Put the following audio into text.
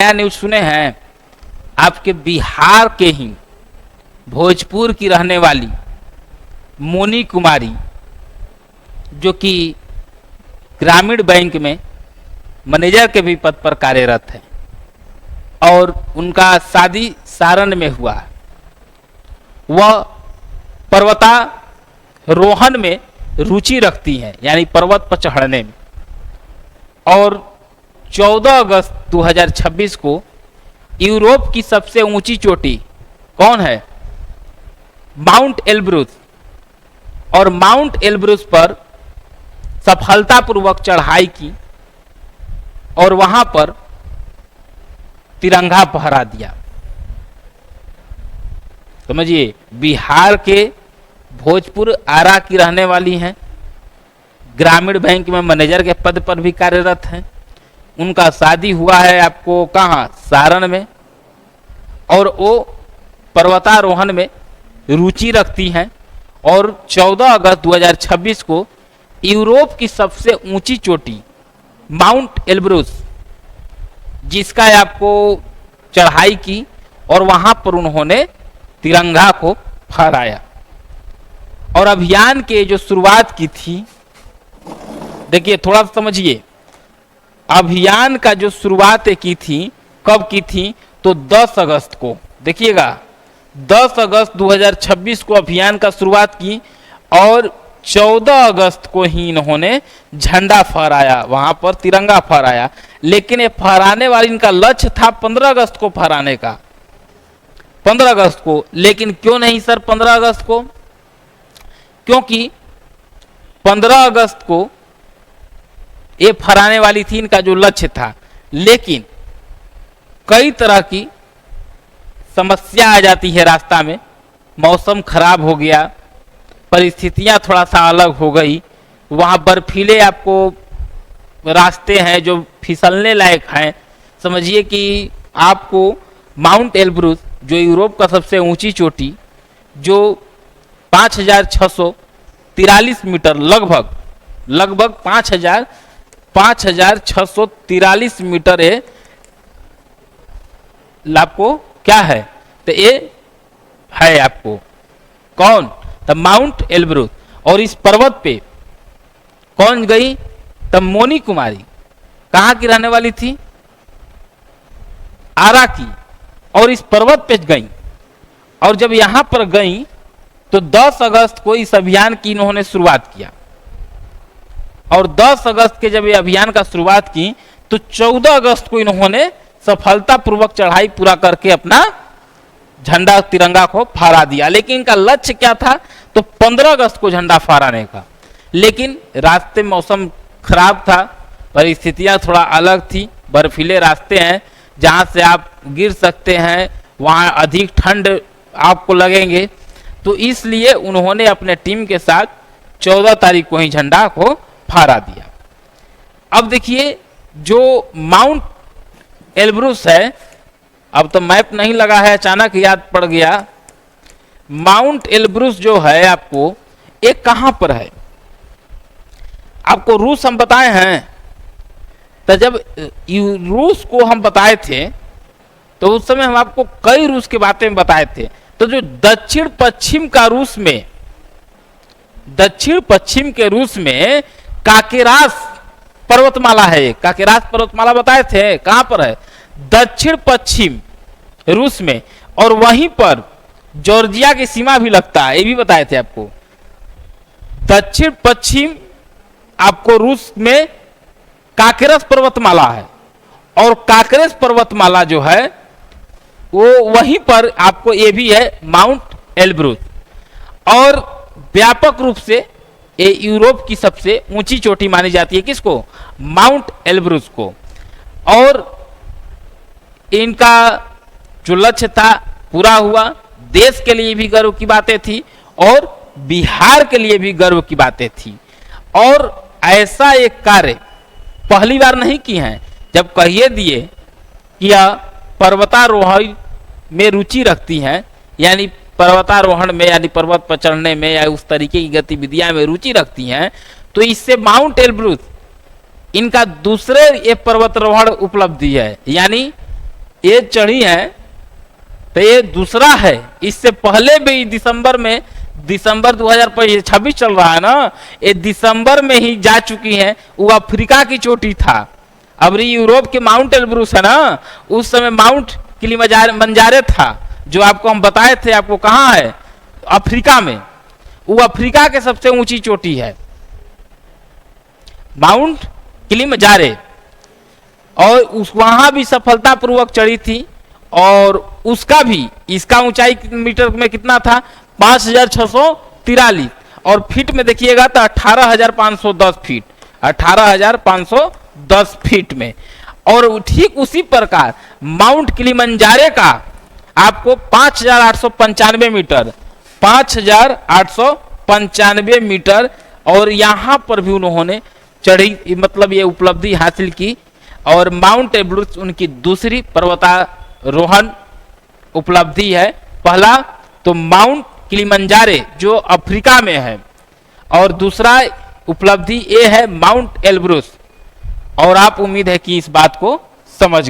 नया न्यूज सुने हैं? आपके बिहार के ही भोजपुर की रहने वाली मोनी कुमारी, जो कि ग्रामीण बैंक में मैनेजर के भी पद पर कार्यरत है और उनका शादी सारण में हुआ। वह पर्वतारोहण में रुचि रखती हैं, यानी पर्वत पर चढ़ने में। और 14 अगस्त 2026 को यूरोप की सबसे ऊंची चोटी कौन है? Mount Elbrus. और माउंट एल्ब्रूस पर सफलतापूर्वक चढ़ाई की और वहां पर तिरंगा फहरा दिया। समझिए, बिहार के भोजपुर आरा की रहने वाली हैं, ग्रामीण बैंक में मैनेजर के पद पर भी कार्यरत हैं। उनका शादी हुआ है आपको कहाँ? सारण में। और वो पर्वतारोहण में रुचि रखती हैं और 14 अगस्त 2026 को यूरोप की सबसे ऊंची चोटी माउंट एल्ब्रूस, जिसका आपको चढ़ाई की और वहां पर उन्होंने तिरंगा को फहराया। और अभियान के जो शुरुआत की थी, देखिए थोड़ा समझिए, अभियान का जो शुरुआत की थी, कब की थी? तो 10 अगस्त को। देखिएगा, 10 अगस्त 2026 को अभियान का शुरुआत की और 14 अगस्त को ही इन्होंने झंडा फहराया, वहां पर तिरंगा फहराया। लेकिन ये फहराने वाली इनका लक्ष्य था 15 अगस्त को फहराने का, 15 अगस्त को। लेकिन क्यों नहीं सर 15 अगस्त को? क्योंकि 15 अगस्त को ये फहराने वाली थी इनका जो लक्ष्य था, लेकिन कई तरह की समस्या आ जाती है रास्ता में। मौसम खराब हो गया, परिस्थितियां थोड़ा सा अलग हो गई, वहां बर्फीले आपको रास्ते हैं जो फिसलने लायक हैं। समझिए कि आपको माउंट एल्ब्रूस, जो यूरोप का सबसे ऊंची चोटी, जो 5643 मीटर, लगभग 5643 मीटर है, आपको क्या है? तो ये है आपको कौन? तो माउंट एल्ब्रूस। और इस पर्वत पे कौन गई? तब मोनी कुमारी। कहाँ की रहने वाली थी? आरा की। और इस पर्वत पे गई, और जब यहां पर गई तो 10 अगस्त को इस अभियान की इन्होंने शुरुआत किया। और 10 अगस्त के जब ये अभियान का शुरुआत की तो 14 अगस्त को इन्होंने सफलतापूर्वक चढ़ाई पूरा करके अपना झंडा तिरंगा को फहरा दिया। लेकिन इनका लक्ष्य क्या था? तो 15 अगस्त को झंडा फहराने का। लेकिन रास्ते में मौसम खराब था, परिस्थितियां थोड़ा अलग थी, बर्फीले रास्ते हैं जहां से आप गिर सकते हैं, वहां अधिक ठंड आपको लगेंगे। तो इसलिए उन्होंने अपने टीम के साथ 14 तारीख को ही झंडा को फहरा दिया। अब देखिए, जो माउंट एल्ब्रूस है, अब तो मैप नहीं लगा है, अचानक याद पड़ गया। माउंट एल्ब्रूस जो है आपको, एक कहां पर है? आपको रूस हम बताए हैं। तो जब रूस को हम बताए थे तो उस समय हम आपको कई रूस के बातें बताए थे। तो जो दक्षिण पश्चिम के रूस में काकेरास पर्वतमाला है। काकेरास पर्वतमाला बताए थे, कहां पर है? दक्षिण पश्चिम रूस में। और वहीं पर जॉर्जिया की सीमा भी लगता है, ये भी बताए थे आपको। दक्षिण पश्चिम आपको रूस में काकेरस पर्वतमाला है, और काकेरस पर्वतमाला जो है वो वहीं पर आपको ये भी है माउंट एल्ब्रूस। और व्यापक रूप से ये यूरोप की सबसे ऊंची चोटी मानी जाती है। किसको? माउंट एल्ब्रूस को। और इनका जो लक्ष्य था पूरा हुआ। देश के लिए भी गर्व की बातें थी और बिहार के लिए भी गर्व की बातें थी। और ऐसा एक कार्य पहली बार नहीं की हैं। जब कहिए दिए कि यह पर्वतारोहण में रुचि रखती हैं, यानी पर्वतारोहण में, यानी पर्वत पर चढ़ने में या उस तरीके की गतिविधियां में रुचि रखती हैं, तो इससे माउंट एल्ब्रूस इनका दूसरे ये पर्वतारोहण उपलब्धि है। यानी ये चढ़ी है, तो ये दूसरा है। इससे पहले भी दिसंबर 2026 चल रहा है ना, ये दिसंबर में ही जा चुकी हैं। वो अफ्रीका की चोटी था। अब यूरोप के माउंट एल्ब्रूस है ना, उस समय माउंट किलिमंजारो था, जो आपको हम बताए थे। आपको कहाँ है? अफ्रीका में। वो अफ्रीका के सबसे ऊंची चोटी है माउंट किलिमंजारो, और वहां भी सफलतापूर्वक चढ़ी थी। और उसका भी, इसका ऊंचाई मीटर में कितना था? 5643, और फीट में देखिएगा तो 18,510 फीट, 18,510 फीट में। और ठीक उसी प्रकार माउंट किलिमंजारो का आपको 5,895 मीटर, 5,895 मीटर, और यहां पर भी उन्होंने चढ़ी, मतलब ये उपलब्धि हासिल की। और माउंट एल्ब्रूस उनकी दूसरी पर्वतारोहण उपलब्धि है। पहला तो माउंट किलिमंजारो जो अफ्रीका में है, और दूसरा उपलब्धि ये है माउंट एल्ब्रूस। और आप उम्मीद है कि इस बात को समझ